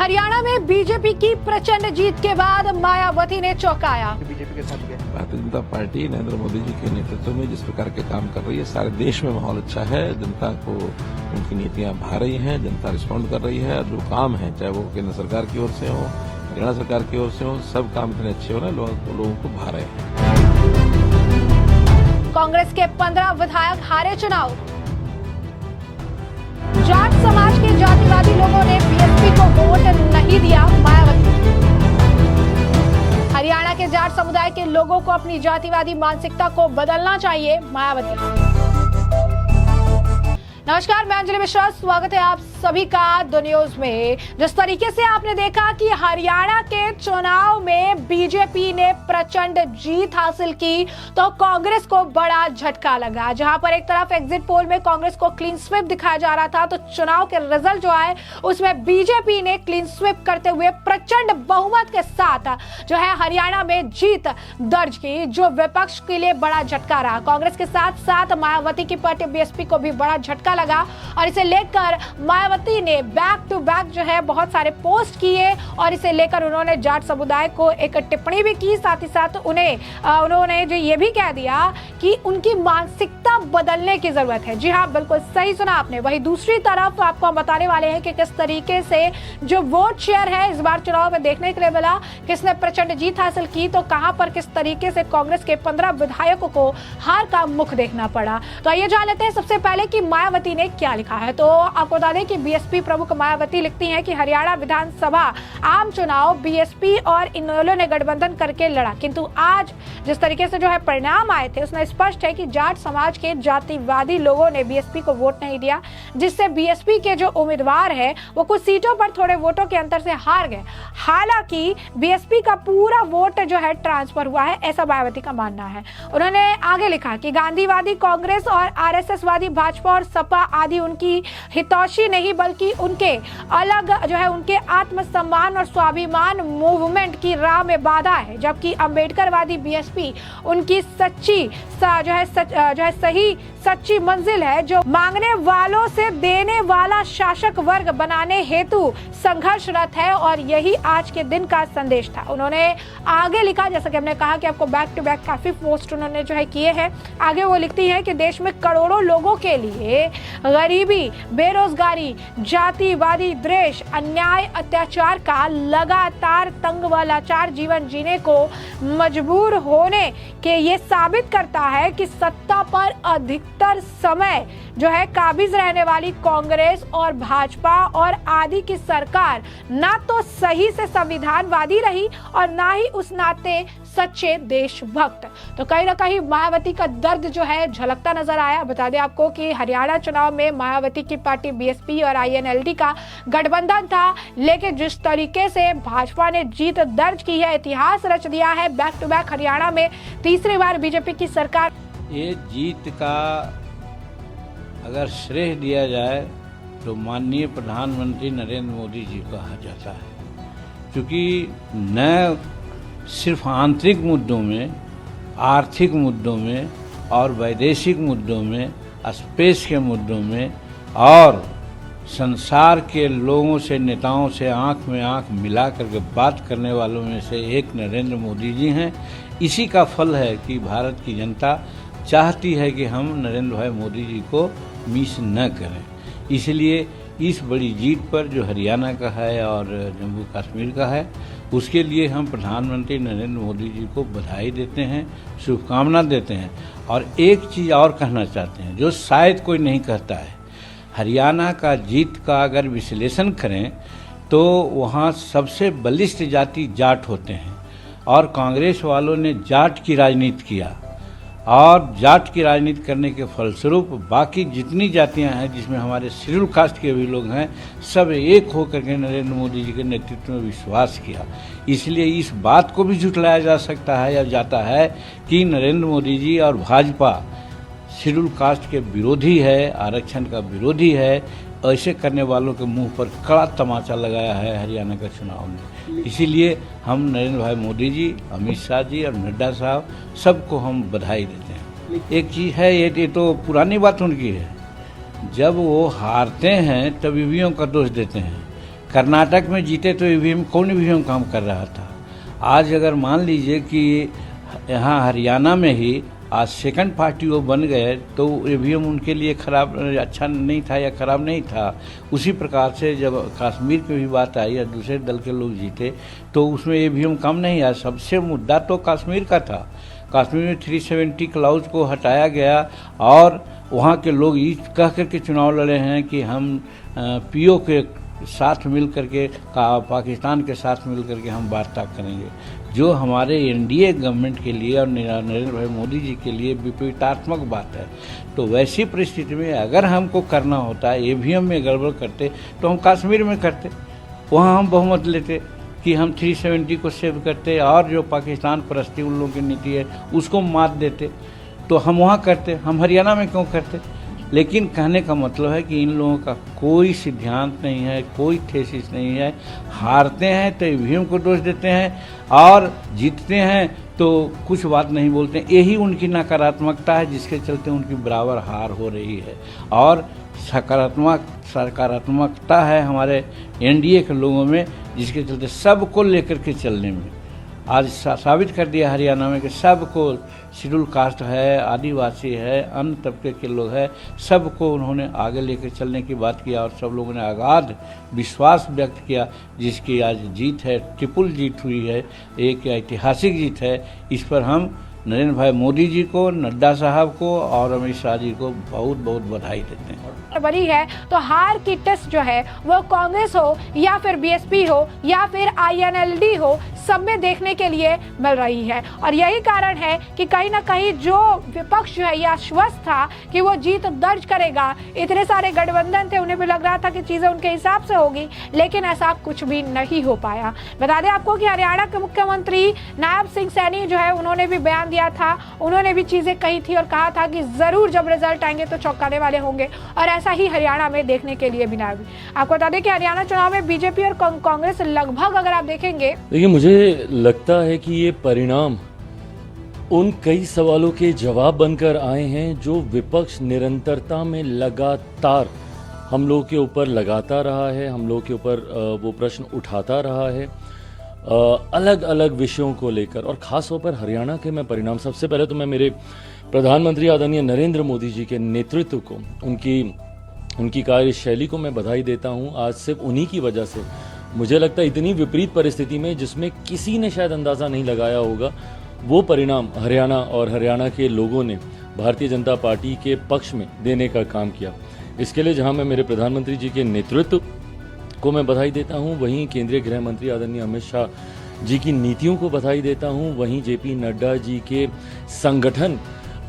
हरियाणा में बीजेपी की प्रचंड जीत के बाद मायावती ने चौंकाया। बीजेपी के साथ गया भारतीय जनता पार्टी नरेंद्र मोदी जी के नेतृत्व में जिस प्रकार के काम कर रही है, सारे देश में माहौल अच्छा है। जनता को उनकी नीतियां भा रही हैं, जनता रिस्पॉन्ड कर रही है। और जो काम है, चाहे वो केंद्र सरकार की ओर से हो, हरियाणा सरकार की ओर से हो, सब काम इतने अच्छे हो रहे हैं, लोगों को भा रहे हैं। कांग्रेस के 15 विधायक हारे चुनाव। जाट समाज के जातिवादी लोगों ने बीएसपी को वोट नहीं दिया, मायावती। हरियाणा के जाट समुदाय के लोगों को अपनी जातिवादी मानसिकता को बदलना चाहिए, मायावती। नमस्कार, मैं अंजलि मिश्रा, स्वागत है आप सभी का द न्यूज में। जिस तरीके से आपने देखा कि हरियाणा के चुनाव में बीजेपी ने प्रचंड जीत हासिल की, तो कांग्रेस को बड़ा झटका लगा। जहां पर एक तरफ एग्जिट पोल में कांग्रेस को क्लीन स्वीप दिखाया जा रहा था, तो चुनाव के रिजल्ट जो आए उसमें बीजेपी ने क्लीन स्वीप करते हुए प्रचंड बहुमत के साथ जो है हरियाणा में जीत दर्ज की, जो विपक्ष के लिए बड़ा झटका रहा। कांग्रेस के साथ साथ मायावती की पार्टी बीएसपी को भी बड़ा झटका लगा और इसे लेकर मायावती ने बैक टू बैक जो है बहुत सारे पोस्ट किए और इसे लेकर उन्होंने जाट समुदाय को एक टिप्पणी भी की। साथ ही साथ उन्होंने जो ये भी कह दिया कि उनकी मानसिकता बदलने की जरूरत है। जी हाँ, बिल्कुल सही सुना आपने। वही दूसरी तरफ आपको हम बताने वाले हैं कि किस तरीके से जो वोट शेयर है इस बार चुनाव में देखने के लिए मिला, किसने प्रचंड जीत हासिल की, तो कहां पर किस तरीके से कांग्रेस के 15 विधायकों को हार का मुख देखना पड़ा। तो आइए जान लेते हैं सबसे पहले कि मायावती ने क्या लिखा है। तो आपको बता दें कि बीएसपी प्रमुख मायावती लिखती हैं कि हरियाणा विधानसभा आम चुनाव बीएसपी और इनेलो ने गठबंधन करके लड़ा, किंतु आज जिस तरीके से जो है परिणाम आए थे उसमें स्पष्ट है कि जाट समाज के जातिवादी लोगों ने बीएसपी को वोट नहीं दिया, जिससे बीएसपी के जो उम्मीदवार है वो कुछ सीटों पर थोड़े वोटों के अंतर से हार गए। हालांकि बीएसपी का पूरा वोट जो है ट्रांसफर हुआ है, ऐसा मायावती का मानना है। उन्होंने आगे लिखा कि गांधीवादी कांग्रेस और आरएसएस वादी भाजपा और सपा आदि उनकी हितैषी नहीं बल्कि उनके अलग जो है उनके आत्मसम्मान और स्वाभिमान मूवमेंट की राह में बाधा है, जबकि अंबेडकरवादी बीएसपी उनकी सही सच्ची मंजिल है, जो मांगने वालों से देने वाला शासक वर्ग बनाने हेतु संघर्षरत है, और यही आज के दिन का संदेश था। उन्होंने आगे लिखा, जैसा कि हमने कहा कि आपको बैक टू बैक काफी पोस्ट उन्होंने जो है किए हैं। आगे वो लिखती है कि देश में करोड़ों लोगों के लिए गरीबी, बेरोजगारी, जातिवादी द्वेष, अन्याय, अत्याचार का लगातार तंग व लाचार जीवन जीने को मजबूर होने के ये साबित करता है कि सत्ता पर अधिकतर समय जो है काबिज रहने वाली कांग्रेस और भाजपा और आदि की सरकार ना तो सही से संविधानवादी रही और ना ही उस नाते सच्चे देशभक्त। तो कहीं ना कहीं मायावती का दर्द जो है झलकता नजर आया। बता दें आपको कि हरियाणा चुनाव में मायावती की पार्टी बीएसपी और आईएनएलडी का गठबंधन था, लेकिन जिस तरीके से भाजपा ने जीत दर्ज की है, इतिहास रच दिया है। बैक टू बैक हरियाणा में तीसरी बार बीजेपी की सरकार। ये जीत का अगर श्रेय दिया जाए तो माननीय प्रधानमंत्री नरेंद्र मोदी जी को कहा जाता है, क्योंकि न सिर्फ आंतरिक मुद्दों में, आर्थिक मुद्दों में और वैदेशिक मुद्दों में, स्पेस के मुद्दों में और संसार के लोगों से, नेताओं से आंख में आंख मिला करके बात करने वालों में से एक नरेंद्र मोदी जी हैं। इसी का फल है कि भारत की जनता चाहती है कि हम नरेंद्र भाई मोदी जी को मिस न करें। इसलिए इस बड़ी जीत पर जो हरियाणा का है और जम्मू कश्मीर का है, उसके लिए हम प्रधानमंत्री नरेंद्र मोदी जी को बधाई देते हैं, शुभकामना देते हैं। और एक चीज़ और कहना चाहते हैं जो शायद कोई नहीं कहता है। हरियाणा का जीत का अगर विश्लेषण करें तो वहाँ सबसे बलिष्ठ जाति जाट होते हैं, और कांग्रेस वालों ने जाट की राजनीति किया, और जाट की राजनीति करने के फलस्वरूप बाकी जितनी जातियां हैं, जिसमें हमारे शेड्यूल कास्ट के भी लोग हैं, सब एक होकर के नरेंद्र मोदी जी के नेतृत्व में विश्वास किया। इसलिए इस बात को भी झुठलाया जा सकता है या जाता है कि नरेंद्र मोदी जी और भाजपा शेड्यूल कास्ट के विरोधी है, आरक्षण का विरोधी है। ऐसे करने वालों के मुंह पर कड़ा तमाचा लगाया है हरियाणा का चुनाव में। इसीलिए हम नरेंद्र भाई मोदी जी, अमित शाह जी और नड्डा साहब सबको हम बधाई देते हैं। एक चीज़ है, ये तो पुरानी बात उनकी है, जब वो हारते हैं तब ईवीएम का दोष देते हैं, कर्नाटक में जीते तो ईवीएम कौन ईवीएम काम कर रहा था। आज अगर मान लीजिए कि यहाँ हरियाणा में ही आज सेकंड पार्टी वो बन गए तो ईवीएम उनके लिए खराब अच्छा नहीं था या खराब नहीं था। उसी प्रकार से जब कश्मीर की भी बात आई या दूसरे दल के लोग जीते तो उसमें ईवीएम कम नहीं आया। सबसे मुद्दा तो कश्मीर का था। कश्मीर में 370 क्लाउज को हटाया गया और वहाँ के लोग ये कह करके चुनाव लड़े हैं कि हम पीओ के साथ मिल करके पाकिस्तान के साथ मिल करके हम वार्ता करेंगे, जो हमारे एनडीए गवर्नमेंट के लिए और नरेंद्र भाई मोदी जी के लिए विपरीतात्मक बात है। तो वैसी परिस्थिति में अगर हमको करना होता है ईवीएम में गड़बड़ करते तो हम कश्मीर में करते, वहाँ हम बहुमत लेते कि हम 370 को सेव करते और जो पाकिस्तान परस्ती उन लोगों की नीति है उसको मात देते, तो हम वहाँ करते। हम हरियाणा में क्यों करते? लेकिन कहने का मतलब है कि इन लोगों का कोई सिद्धांत नहीं है, कोई थेसिस नहीं है। हारते हैं तो ईवीएम को दोष देते हैं और जीतते हैं तो कुछ बात नहीं बोलते। यही उनकी नकारात्मकता है जिसके चलते उनकी बराबर हार हो रही है। और सकारात्मकता है हमारे एनडीए के लोगों में जिसके चलते सबको लेकर के चलने में आज साबित कर दिया हरियाणा में कि सबको, शेड्यूल कास्ट है, आदिवासी है, अन्य तबके के लोग हैं, सबको उन्होंने आगे लेकर चलने की बात किया और सब लोगों ने अगाध विश्वास व्यक्त किया जिसकी आज जीत है, ट्रिपल जीत हुई है, एक ऐतिहासिक जीत है। इस पर हम नरेंद्र भाई मोदी जी को, नड्डा साहब को और अमित शाह जी को बहुत बहुत बधाई देते हैं। बड़ी है तो हार की टेस्ट जो है वो कांग्रेस हो या फिर बीएसपी हो या फिर आईएनएलडी हो, सब में देखने के लिए मिल रही है। और यही कारण है कि कहीं ना कहीं जो विपक्ष जो है ये आश्वस्त था कि वो जीत दर्ज करेगा। इतने सारे गठबंधन थे, उन्हें भी लग रहा था कि चीजें उनके हिसाब से होगी, लेकिन ऐसा कुछ भी नहीं हो पाया। बता दें आपको कि हरियाणा के मुख्यमंत्री नायब सिंह सैनी जो है उन्होंने भी बयान दिया था, उन्होंने भी चीजें कही थी और कहा था कि जरूर जब रिजल्ट आएंगे तो चौंकाने वाले होंगे और ऐसा ही हरियाणा में देखने के लिए भी ना। आपको बता दें कि हरियाणा चुनाव में बीजेपी और कांग्रेस लगभग अगर आप देखेंगे, देखिए मुझे लगता है कि ये परिणाम उन कई सवालों के जवाब बनकर आए हैं जो विपक्ष निरंतरता में लगातार हम लोगों के ऊपर लगाता रहा है, हम लोगों के ऊपर वो प्रश्न उठाता रहा है अलग अलग विषयों को लेकर, और खास तौर पर हरियाणा के मैं परिणाम सबसे पहले तो मैं मेरे प्रधानमंत्री आदरणीय नरेंद्र मोदी जी के नेतृत्व को, उनकी कार्यशैली को मैं बधाई देता हूं। आज सिर्फ उन्हीं की वजह से मुझे लगता है इतनी विपरीत परिस्थिति में जिसमें किसी ने शायद अंदाजा नहीं लगाया होगा, वो परिणाम हरियाणा और हरियाणा के लोगों ने भारतीय जनता पार्टी के पक्ष में देने का काम किया। इसके लिए जहां मैं मेरे प्रधानमंत्री जी के नेतृत्व को मैं बधाई देता हूं, वहीं केंद्रीय गृह मंत्री आदरणीय अमित शाह जी की नीतियों को बधाई देता हूं, वहीं जेपी नड्डा जी के संगठन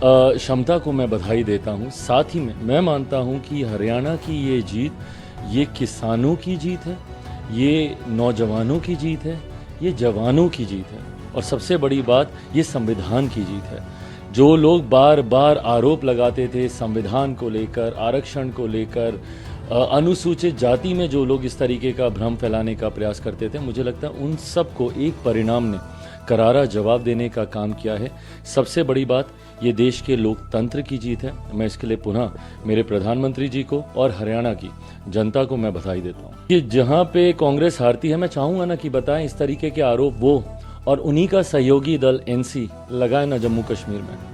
क्षमता को मैं बधाई देता हूं। साथ ही में मैं मानता हूं कि हरियाणा की ये जीत, ये किसानों की जीत है, ये नौजवानों की जीत है, ये जवानों की जीत है, और सबसे बड़ी बात ये संविधान की जीत है। जो लोग बार बार आरोप लगाते थे संविधान को लेकर, आरक्षण को लेकर, अनुसूचित जाति में जो लोग इस तरीके का भ्रम फैलाने का प्रयास करते थे, मुझे लगता है उन सबको एक परिणाम ने करारा जवाब देने का काम किया है। सबसे बड़ी बात ये देश के लोकतंत्र की जीत है। मैं इसके लिए पुनः मेरे प्रधानमंत्री जी को और हरियाणा की जनता को मैं बधाई देता हूँ कि जहाँ पे कांग्रेस हारती है, मैं चाहूँगा ना कि बताएं इस तरीके के आरोप वो और उन्हीं का सहयोगी दल एनसी लगाए ना जम्मू कश्मीर में।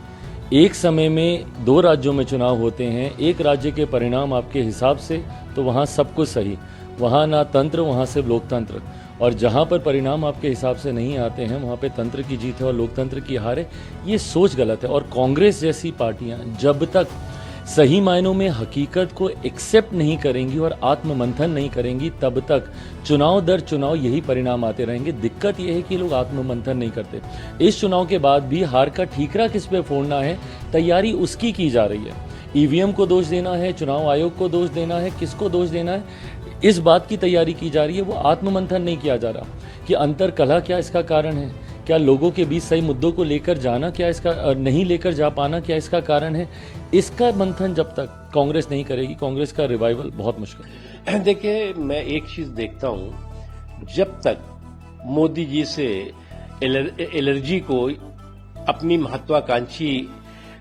एक समय में 2 राज्यों में चुनाव होते हैं, एक राज्य के परिणाम आपके हिसाब से तो वहाँ सब कुछ सही, वहाँ ना तंत्र, वहाँ सिर्फ लोकतंत्र, और जहाँ पर परिणाम आपके हिसाब से नहीं आते हैं वहाँ पे तंत्र की जीत है और लोकतंत्र की हार है। ये सोच गलत है। और कांग्रेस जैसी पार्टियाँ जब तक सही मायनों में हकीकत को एक्सेप्ट नहीं करेंगी और आत्ममंथन नहीं करेंगी, तब तक चुनाव दर चुनाव यही परिणाम आते रहेंगे। दिक्कत यह है कि लोग आत्ममंथन नहीं करते। इस चुनाव के बाद भी हार का ठीकरा किस पे फोड़ना है, तैयारी उसकी की जा रही है। ईवीएम को दोष देना है, चुनाव आयोग को दोष देना है, किसको दोष देना है, इस बात की तैयारी की जा रही है। वो आत्ममंथन नहीं किया जा रहा कि अंतर कलह क्या इसका कारण है, क्या लोगों के बीच सही मुद्दों को लेकर जाना क्या इसका, नहीं लेकर जा पाना क्या इसका कारण है। इसका मंथन जब तक कांग्रेस नहीं करेगी, कांग्रेस का रिवाइवल बहुत मुश्किल है। देखिए, मैं एक चीज देखता हूं, जब तक मोदी जी से एलर्जी को अपनी महत्वाकांक्षी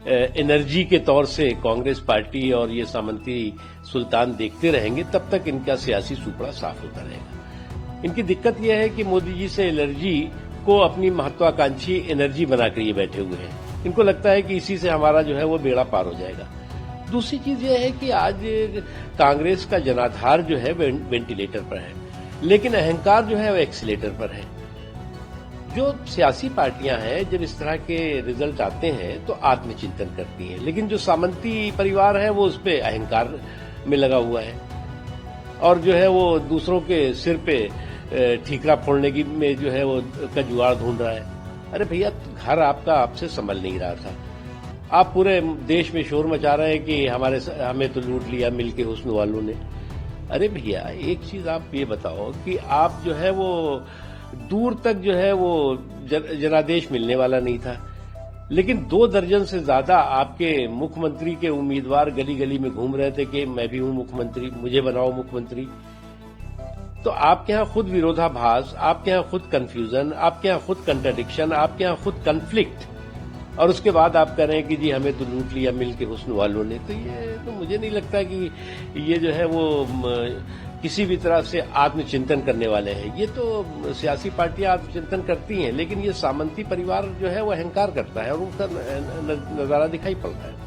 एनर्जी के तौर से कांग्रेस पार्टी और ये सामंती सुल्तान देखते रहेंगे तब तक इनका सियासी सुपड़ा साफ होता रहेगा। इनकी दिक्कत यह है कि मोदी जी से एलर्जी को अपनी महत्वाकांक्षी एनर्जी बनाकर ये बैठे हुए हैं। इनको लगता है कि इसी से हमारा जो है वो बेड़ा पार हो जाएगा। दूसरी चीज यह है कि आज कांग्रेस का जनाधार जो है वेंटिलेटर पर है, लेकिन अहंकार जो है वो एक्सीलेटर पर है। जो सियासी पार्टियां हैं जब इस तरह के रिजल्ट आते हैं तो आत्मचिंतन करती हैं, लेकिन जो सामंती परिवार है वो उस पर अहंकार में लगा हुआ है और जो है वो दूसरों के सिर पे ठीकरा फोड़ने की में जो है वो का जुगाड़ ढूंढ रहा है। अरे भैया, घर आपका आपसे संभल नहीं रहा था, आप पूरे देश में शोर मचा रहे हैं कि हमें तो लूट लिया मिलके हुस्न वालों ने। अरे भैया, एक चीज आप ये बताओ कि आप जो है वो दूर तक जो है वो जनादेश मिलने वाला नहीं था, लेकिन 2 दर्जन से ज्यादा आपके मुख्यमंत्री के उम्मीदवार गली गली में घूम रहे थे कि मैं भी हूं मुख्यमंत्री, मुझे बनाओ मुख्यमंत्री। तो आपके यहाँ खुद विरोधाभास, आपके यहाँ खुद कंफ्यूजन, आपके यहाँ खुद कंट्राडिक्शन, आपके यहाँ खुद कन्फ्लिक्ट, और उसके बाद आप कह रहे हैं कि जी हमें तो लूट लिया मिल के हुस्न वालों ने। तो ये तो मुझे नहीं लगता कि ये जो है वो किसी भी तरह से आत्मचिंतन करने वाले हैं। ये तो सियासी पार्टियां आत्मचिंतन करती हैं, लेकिन ये सामंती परिवार जो है वो अहंकार करता है और उनका नजारा दिखाई पड़ रहा है।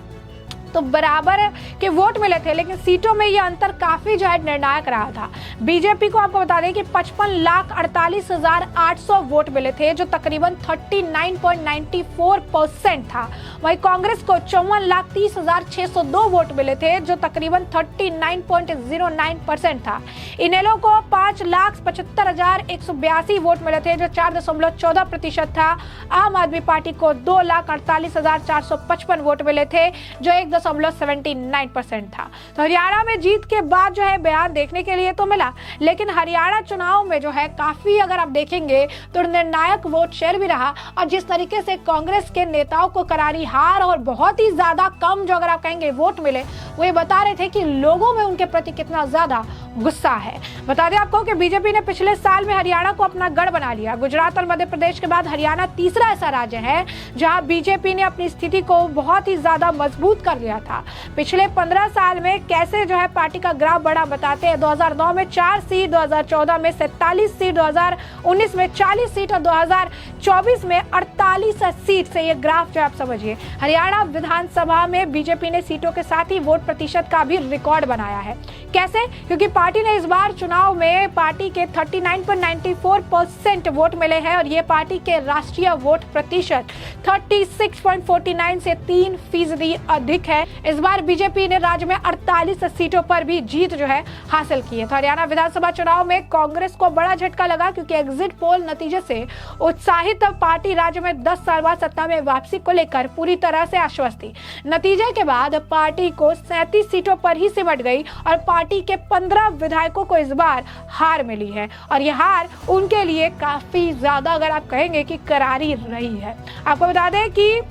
तो बराबर के वोट मिले थे, लेकिन सीटों में ये अंतर काफी जो है निर्णायक रहा था। बीजेपी को आपको बता दें कि 55,48,800 वोट मिले थे, जो तकरीबन 39.94% था। वहीं कांग्रेस को 54,30,602 वोट मिले थे, जो तकरीबन 39.09% था। इनेलो को 5,75,182 वोट मिले थे, जो 4.14% था। आम आदमी पार्टी को 2,48,455 वोट मिले थे, जो 1.79% था। तो हरियाणा में जीत के बाद जो है बयान देखने के लिए तो मिला, लेकिन हरियाणा चुनाव में जो है काफी अगर आप देखेंगे तो निर्णायक वोट शेयर भी रहा। और जिस तरीके से कांग्रेस के नेताओं को करारी हार और बहुत ही ज्यादा कम जो अगर आप कहेंगे वोट मिले, वो ये बता रहे थे कि लोगों में उनके प्रति कितना ज्यादा गुस्सा है। बता दें आपको कि बीजेपी ने पिछले साल में हरियाणा को अपना गढ़ बना लिया। गुजरात और मध्य प्रदेश के बाद हरियाणा तीसरा ऐसा राज्य है जहां बीजेपी ने अपनी स्थिति को बहुत ही ज्यादा मजबूत कर लिया था। पिछले 15 साल में कैसे जो है पार्टी का ग्राफ बढ़ा बताते हैं। 2009 में 4 सीट, 2014 में 47 सीट, 2019 में 40 सीट और 2024 में 48 सीट से ये ग्राफ जो आप समझिए। हरियाणा विधानसभा में बीजेपी ने सीटों के साथ ही वोट प्रतिशत का भी रिकॉर्ड बनाया है। कैसे? क्योंकि पार्टी ने इस बार चुनाव में पार्टी के 39.94% वोट मिले हैं और ये पार्टी के राष्ट्रीय वोट प्रतिशत 36.49 से 3% अधिक है। इस बार बीजेपी ने राज्य में 48 सीटों पर भी जीत जो है हासिल की है। तो हरियाणा विधानसभा चुनाव में कांग्रेस को बड़ा झटका लगा, क्योंकि एग्जिट पोल नतीजे से उत्साहित पार्टी राज्य में 10 साल बाद सत्ता में वापसी को लेकर पूरी तरह से आश्वस्त थी। नतीजे के बाद पार्टी को 37 सीटों पर ही सिमट गई और पार्टी के 15 विधायकों को इस बार हार मिली है और यह हार उनके लिए काफी ज्यादा अगर आप कहेंगे कि करारी रही है। आपको बता दें कि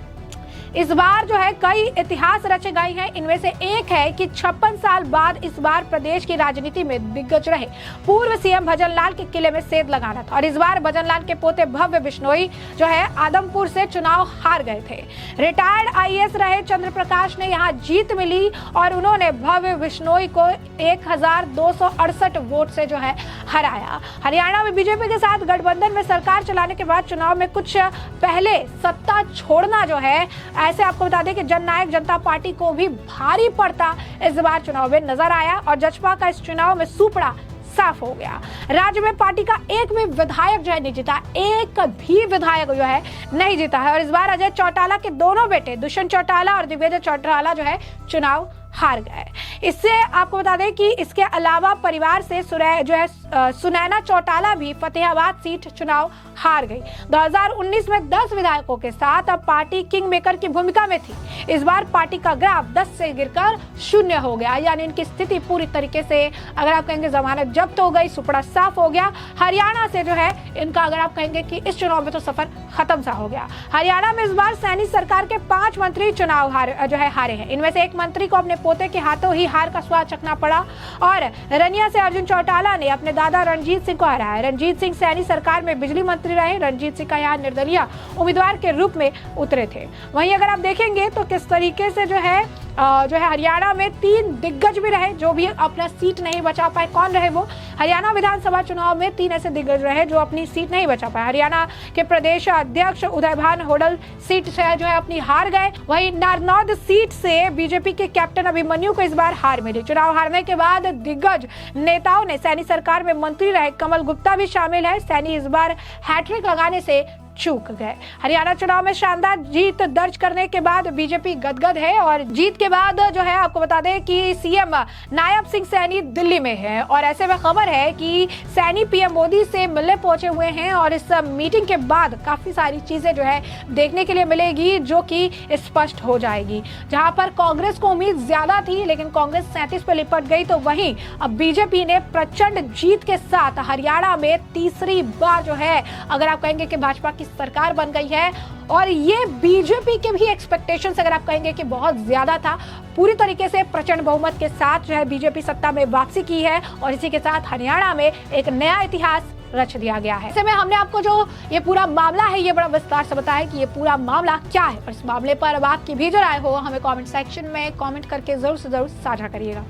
इस बार जो है कई इतिहास रचे गए हैं। इनमें से एक है कि 56 साल बाद इस बार प्रदेश की राजनीति में दिग्गज रहे पूर्व सीएम भजन लाल के किले में सेंध लगाना था और इस बार भजन लाल के पोते भव्य बिश्नोई जो है आदमपुर से चुनाव हार गए थे। रिटायर्ड आईएएस रहे चंद्र प्रकाश ने यहाँ जीत मिली और उन्होंने भव्य बिश्नोई को 1268 वोट से जो है हराया। हरियाणा में बीजेपी के साथ गठबंधन में सरकार चलाने के बाद चुनाव में कुछ पहले सत्ता छोड़ना जो है, ऐसे आपको बता दें कि जननायक जनता पार्टी को भी भारी पड़ता इस बार चुनाव में नजर आया और जजपा का इस चुनाव में सुपड़ा साफ हो गया। राज्य में पार्टी का एक भी विधायक जो है नहीं जीता, एक भी विधायक जो है नहीं जीता है और इस बार अजय चौटाला के दोनों बेटे दुष्यंत चौटाला और दिग्विजय चौटाला जो है चुनाव हार गए। इससे आपको बता दें कि इसके अलावा परिवार से सुनैना चौटाला भी फतेहाबाद सीट चुनाव हार गई। 2019 में 10 विधायकों के साथ अब पार्टी किंग मेकर की भूमिका में थी। इस बार पार्टी का ग्राफ 10 से गिरकर 0 हो गया, यानी इनकी स्थिति पूरी तरीके से अगर आप कहेंगे जमानत जब्त हो गई, सुपड़ा साफ हो गया। हरियाणा से जो है इनका अगर आप कहेंगे कि इस चुनाव में तो सफर खत्म सा हो गया। हरियाणा में इस बार सैनी सरकार के 5 मंत्री चुनाव हारे हैं। इनमें से एक मंत्री को अपने पोते के हाथों ही हार का स्वाद चखना पड़ा और रनिया से अर्जुन चौटाला ने अपने दादा रणजीत सिंह को हराया। रणजीत सिंह सैनी सरकार में बिजली मंत्री रहे। रणजीत सिंह का यहाँ निर्दलीय उम्मीदवार के रूप में उतरे थे। वहीं अगर आप देखेंगे तो किस तरीके से जो है हरियाणा में 3 दिग्गज भी रहे जो भी अपना सीट नहीं बचा पाए। कौन रहे वो? हरियाणा विधानसभा चुनाव में 3 ऐसे दिग्गज रहे जो अपनी सीट नहीं बचा पाए। हरियाणा के प्रदेश अध्यक्ष उदयभान होडल सीट से जो है अपनी हार गए। वहीं नारनौद सीट से बीजेपी के कैप्टन अभिमन्यु को इस बार हार मिली। चुनाव हारने के बाद दिग्गज नेताओं ने सैनी सरकार में मंत्री रहे कमल गुप्ता भी शामिल है। सैनी इस बार हैट्रिक लगाने से चूक गए। हरियाणा चुनाव में शानदार जीत दर्ज करने के बाद बीजेपी गदगद है और जीत के बाद जो है आपको बता दें कि सीएम नायब सिंह सैनी दिल्ली में है और ऐसे में खबर है कि सैनी पीएम मोदी से मिलने पहुंचे हुए हैं और इस मीटिंग के बाद काफी सारी चीजें जो है देखने के लिए मिलेगी जो कि स्पष्ट हो जाएगी। जहां पर कांग्रेस को उम्मीद ज्यादा थी लेकिन कांग्रेस 37 पे लिपट गई, तो वहीं अब बीजेपी ने प्रचंड जीत के साथ हरियाणा में तीसरी बार जो है अगर आप कहेंगे कि भाजपा की सरकार बन गई है और ये बीजेपी के भी एक्सपेक्टेशंस अगर आप कहेंगे कि बहुत ज्यादा था। पूरी तरीके से प्रचंड बहुमत के साथ जो है बीजेपी सत्ता में वापसी की है और इसी के साथ हरियाणा में एक नया इतिहास रच दिया गया है। ऐसे में हमने आपको जो ये पूरा मामला है ये बड़ा विस्तार से बताया कि ये पूरा मामला क्या है और इस मामले पर अब आपकी भी जो राय हो हमें कमेंट सेक्शन में कमेंट करके जरूर से जरूर साझा करिएगा।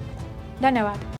धन्यवाद।